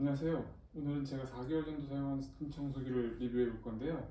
안녕하세요. 오늘은 제가 4개월 정도 사용한 스팀 청소기를 리뷰해 볼 건데요.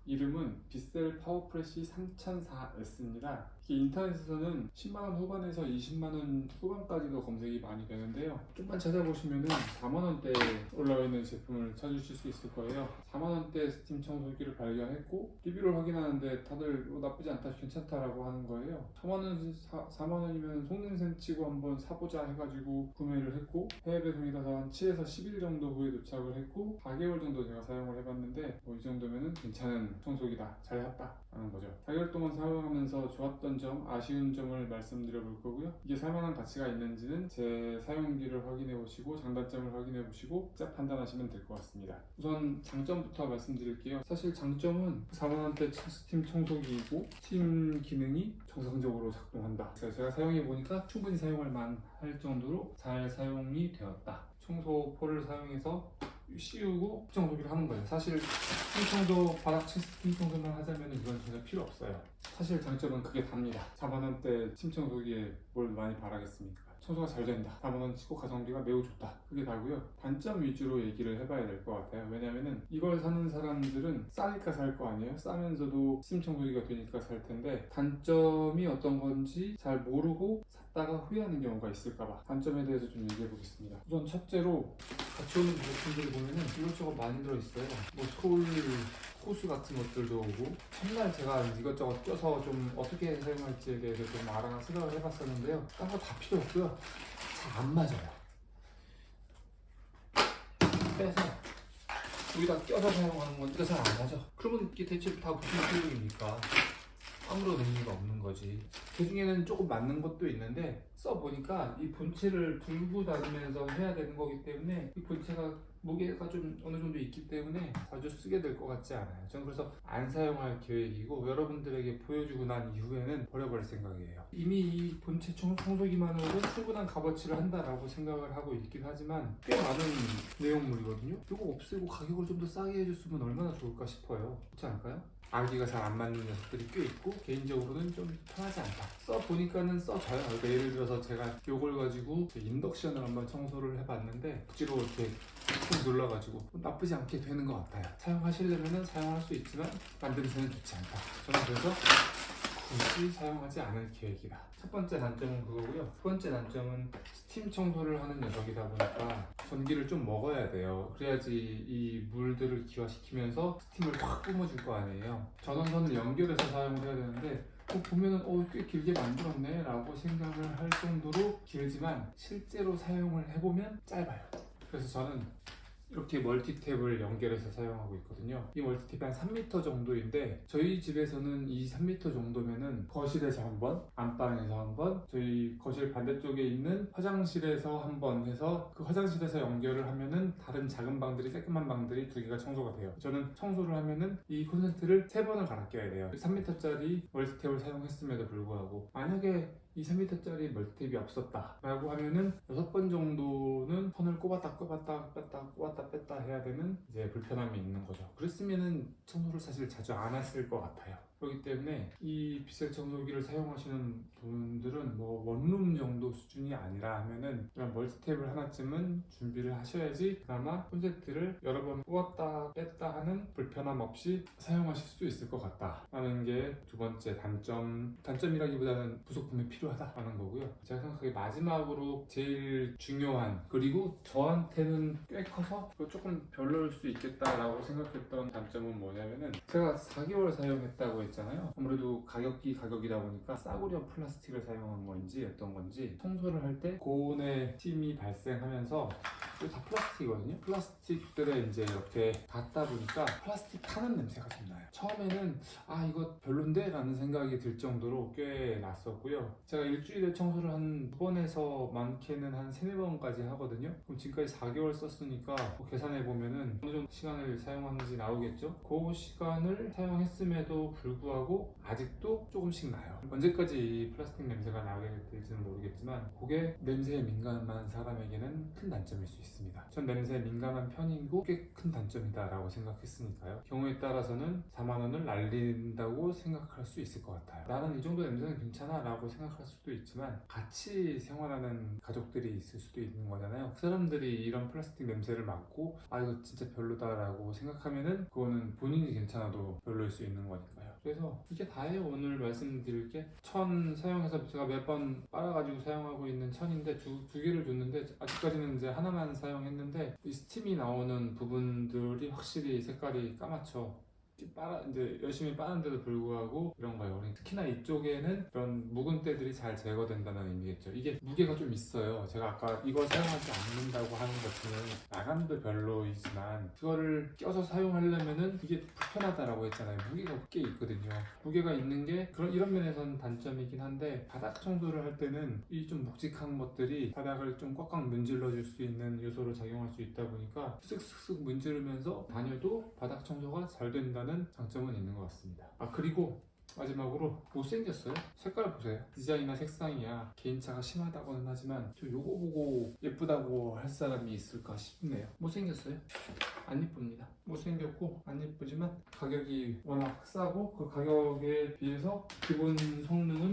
이름은 비셀 파워프레쉬 3004S입니다. 이게 인터넷에서는 10만원 후반에서 20만원 후반까지도 검색이 많이 되는데요. 좀만 찾아보시면은 4만원대에 올라와 있는 제품을 찾으실 수 있을 거예요. 4만원대 스팀 청소기를 발견했고 리뷰를 확인하는데 다들 나쁘지 않다, 괜찮다라고 하는 거예요. 4만원이면 속는셈 치고 한번 사보자 해가지고 구매를 했고, 해외 배송이라서 한 7에서 10일 정도 후에 도착을 했고 4개월 정도 제가 사용을 해봤는데 이 정도면은 괜찮은 청소기다, 잘 샀다 하는 거죠. 4개월 동안 사용하면서 좋았던 점, 아쉬운 점을 말씀드려 볼 거고요. 이게 살만한 가치가 있는지는 제 사용기를 확인해 보시고 장단점을 확인해 보시고 짝 판단하시면 될 것 같습니다. 우선 장점부터 말씀드릴게요. 사실 장점은 4만원대 스팀 청소기이고 스팀 기능이 정상적으로 작동한다. 제가 사용해 보니까 충분히 사용할 만할 정도로 잘 사용이 되었다. 청소포를 사용해서 씌우고 청소기를 하는 거예요. 사실 스팀 청소, 바닥 스팀 청소만 하자면 이건 전혀 필요 없어요. 사실 장점은 그게 답니다. 4만원대 스팀 청소기에 뭘 많이 바라겠습니까? 청소가 잘 된다, 4만원 치고 가성비가 매우 좋다, 그게 다고요. 단점 위주로 얘기를 해봐야 될 것 같아요. 왜냐면은 이걸 사는 사람들은 싸니까 살 거 아니에요. 싸면서도 스팀 청소기가 되니까 살 텐데 단점이 어떤 건지 잘 모르고 샀다가 후회하는 경우가 있을까봐 단점에 대해서 좀 얘기해 보겠습니다. 우선 첫째로 같이 오는 제품들을 보면은 이것저것 많이 들어있어요. 뭐 솔, 호수 같은 것들도 오고, 첫날 제가 이것저것 껴서 좀 어떻게 사용할지에 대해서 좀 알아가 생각을 해봤었는데요. 딴 거 다 필요 없고요. 잘 안 맞아요. 빼서 여기다 껴서 사용하는 건데 잘 안 맞아. 그러면 이게 대체 다 무슨 소용입니까? 아무런 의미가 없는 거지. 그 중에는 조금 맞는 것도 있는데 써보니까 이 본체를 들고 다니면서 해야 되는 거기 때문에 이 본체가 무게가 좀 어느 정도 있기 때문에 자주 쓰게 될 것 같지 않아요. 저는 그래서 안 사용할 계획이고 여러분들에게 보여주고 난 이후에는 버려버릴 생각이에요. 이미 이 본체 청소기만으로도 충분한 값어치를 한다라고 생각을 하고 있긴 하지만 꽤 많은 내용물이거든요. 이거 없애고 가격을 좀 더 싸게 해줬으면 얼마나 좋을까 싶어요. 그렇지 않을까요? 알기가 잘 안 맞는 녀석들이 꽤 있고 개인적으로는 좀 편하지 않다. 써보니까는 써져요. 그러니까 예를 들어서 제가 이걸 가지고 인덕션을 한번 청소를 해봤는데 억지로 이렇게 꾹 눌러가지고 나쁘지 않게 되는 것 같아요. 사용하시려면 사용할 수 있지만 만듦새는 좋지 않다. 저는 그래서 굳이 사용하지 않을 계획이다. 첫 번째 단점은 그거고요. 두 번째 단점은 스팀 청소를 하는 녀석이다 보니까 전기를 좀 먹어야 돼요. 그래야지 이 물들을 기화시키면서 스팀을 확 뿜어줄 거 아니에요. 전원선을 연결해서 사용을 해야 되는데 보면은 꽤 길게 만들었네 라고 생각을 할 정도로 길지만 실제로 사용을 해보면 짧아요. 그래서 저는 이렇게 멀티탭을 연결해서 사용하고 있거든요. 이 멀티탭이 한 3m 정도인데 저희 집에서는 이 3m 정도면은 거실에서 한 번, 안방에서 한 번, 저희 거실 반대쪽에 있는 화장실에서 한 번 해서 그 화장실에서 연결을 하면은 다른 작은 방들이, 깔끔한 방들이 두 개가 청소가 돼요. 저는 청소를 하면은 이 콘센트를 3번을 갈아 껴야 돼요. 3m짜리 멀티탭을 사용했음에도 불구하고 만약에 이 3m짜리 멀티탭이 없었다 라고 하면은 6번 정도는 선을 꼽았다 뺐다 해야 되는 이제 불편함이 있는 거죠. 그랬으면은 청소를 사실 자주 안 했을 것 같아요. 그렇기 때문에 이 비셀 청소기를 사용하시는 분들은 뭐 원룸 정도 수준이 아니라 하면은 이런 멀티탭을 하나쯤은 준비를 하셔야지 그나마 콘센트를 여러 번 꼽았다 뺐다 하는 불편함 없이 사용하실 수 있을 것 같다 라는 게 두 번째 단점이라기보다는 부속품이 필요하다라는 거고요. 제가 생각하기에 마지막으로 제일 중요한, 그리고 저한테는 꽤 커서 조금 별로일 수 있겠다라고 생각했던 단점은 뭐냐면은 제가 4개월 사용했다고 했잖아요. 아무래도 가격이다 보니까 싸구려 플라스틱을 사용한 건지 어떤 건지 청소를 할 때 고온의 스팀이 발생하면서 이거 다 플라스틱이거든요. 플라스틱들에 이제 이렇게 닿다 보니까 플라스틱 타는 냄새가 좀 나요. 처음에는 이거 별론데? 라는 생각이 들 정도로 꽤 났었고요. 제가 일주일에 청소를 한 2번에서 많게는 한 3-4번까지 하거든요. 그럼 지금까지 4개월 썼으니까 계산해 보면은 어느 정도 시간을 사용하는지 나오겠죠. 그 시간을 사용했음에도 불구하고 불구하고 아직도 조금씩 나요. 언제까지 이 플라스틱 냄새가 나게 될지는 모르겠지만 그게 냄새에 민감한 사람에게는 큰 단점일 수 있습니다. 전 냄새에 민감한 편이고 꽤 큰 단점이다 라고 생각했으니까요. 경우에 따라서는 4만 원을 날린다고 생각할 수 있을 것 같아요. 나는 이 정도 냄새는 괜찮아 라고 생각할 수도 있지만 같이 생활하는 가족들이 있을 수도 있는 거잖아요. 그 사람들이 이런 플라스틱 냄새를 맡고 아 이거 진짜 별로다 라고 생각하면은 그거는 본인이 괜찮아도 별로일 수 있는 거니까요. 그래서 이게 다예요. 오늘 말씀드릴 게 천 사용해서 제가 몇 번 빨아가지고 사용하고 있는 천인데 두 개를 줬는데 아직까지는 이제 하나만 사용했는데 이 스팀이 나오는 부분들이 확실히 색깔이 까맣죠. 이제 열심히 빠는데도 불구하고 이런 거예요. 특히나 이쪽에는 그런 묵은 때들이 잘 제거된다는 의미겠죠. 이게 무게가 좀 있어요. 제가 아까 이거 사용하지 않는다고 하는 것은 마감도 별로이지만 그거를 껴서 사용하려면은 이게 불편하다라고 했잖아요. 무게가 꽤 있거든요. 무게가 있는 게 이런 면에서는 단점이긴 한데 바닥 청소를 할 때는 이 좀 묵직한 것들이 바닥을 좀 꽉꽉 문질러 줄 수 있는 요소로 작용할 수 있다 보니까 쓱쓱쓱 문지르면서 다녀도 바닥 청소가 잘 된다는 장점은 있는 것 같습니다. 아 그리고 마지막으로 못생겼어요? 색깔 보세요. 디자인이나 색상이야 개인차가 심하다고는 하지만 저 요거 보고 예쁘다고 할 사람이 있을까 싶네요. 못생겼어요? 안 예쁩니다. 못생겼고 안 예쁘지만 가격이 워낙 싸고 그 가격에 비해서 기본 성능은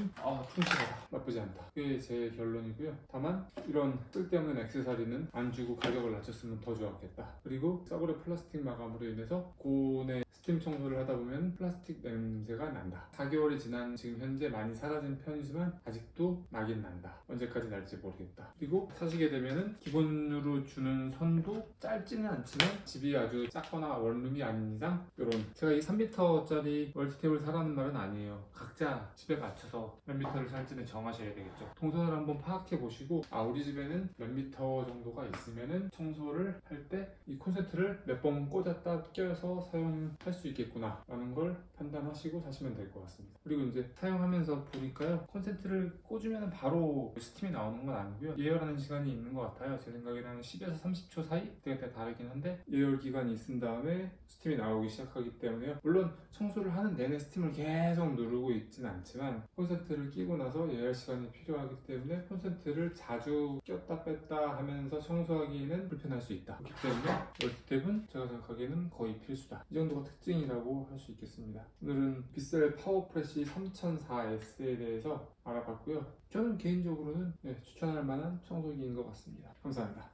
충실하다, 나쁘지 않다. 그게 제 결론이고요. 다만 이런 쓸데없는 액세서리는 안 주고 가격을 낮췄으면 더 좋았겠다. 그리고 싸구려 플라스틱 마감으로 인해서 고온에 스팀 청소를 하다 보면 플라스틱 냄새가 난다. 4개월이 지난 지금 현재 많이 사라진 편이지만 아직도 나긴 난다. 언제까지 날지 모르겠다. 그리고 사시게 되면은 기본으로 주는 선도 짧지는 않지만 집이 아주 작거나 원룸이 아닌 이상 이런 제가 이 3m짜리 멀티탭을 사라는 말은 아니에요. 각자 집에 맞춰서 몇 미터를 살지는 정하셔야 되겠죠. 동선을 한번 파악해 보시고 우리 집에는 몇 미터 정도가 있으면은 청소를 할 때 이 콘센트를 몇 번 꽂았다 껴서 사용할 수 있겠구나 라는 걸 판단하시고 사시면 될 것 같습니다. 그리고 이제 사용하면서 보니까요, 콘센트를 꽂으면 바로 스팀이 나오는 건 아니고요, 예열하는 시간이 있는 것 같아요. 제 생각에는 한 10에서 30초 사이? 그때 다르긴 한데 예열 기간이 있은 다음에 스팀이 나오기 시작하기 때문에요. 물론 청소를 하는 내내 스팀을 계속 누르고 있진 않지만 콘센트를 끼고 나서 예열 시간이 필요하기 때문에 콘센트를 자주 꼈다 뺐다 하면서 청소하기에는 불편할 수 있다. 그렇기 때문에 멀티탭은 제가 생각하기에는 거의 필수다. 이 정도가 특징이라고 할 수 있겠습니다. 오늘은 빗셀 파워프레쉬 3004S에 대해서 알아봤고요. 저는 개인적으로는 추천할 만한 청소기인 것 같습니다. 감사합니다.